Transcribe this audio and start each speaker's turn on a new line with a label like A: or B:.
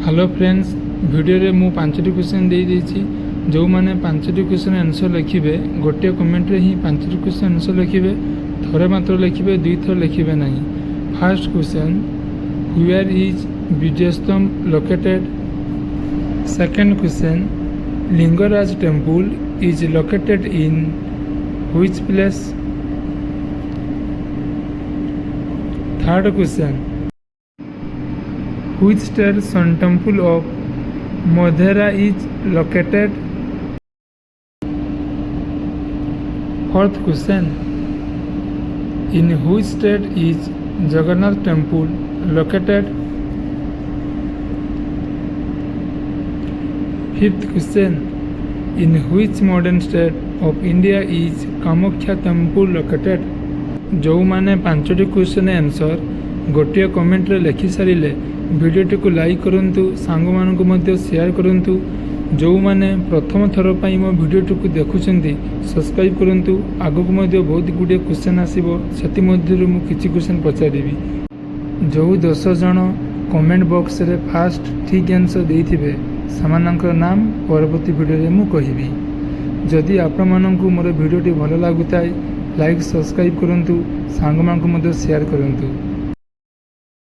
A: Hello friends video रे मु 5टी question दे देछि जो माने 5टी क्वेश्चन आंसर लिखिबे गोटे कमेंट रे ही 5टी क्वेश्चन आंसर लिखिबे थोड़े मात्र लिखिबे दुई थर लिखिबे नहीं। First question where is Vijaystambh located. Second question Lingaraj temple is located in which place. Third question which state sun temple of Modhera is located। Fourth question in which state is Jagannath temple located। Fifth question in which modern state of India is Kamakhya temple located। जो माने 5टी question answer गोटे comment रे लिखि सारिले वीडियोटी को like करंतु सांग मानकु मध्ये share करंतु जो माने प्रथम थर पई मो वीडियोटी को देखुचंती सब्सक्राइब करंतु आगु मध्ये बहुत गुडे क्वेश्चन आसीबो सेति मध्ये मु किछि क्वेश्चन पचारिबी जो 10 जण कमेंट बॉक्स रे फास्ट ठीक आंसर देथिबे समानकर नाम परवर्ती वीडियो रे मु कहिबी। जदि आपण मानकु मोर वीडियोटी भलो लागुताय लाइक सब्सक्राइब करंतु सांग मानकु मध्ये शेयर करंतु।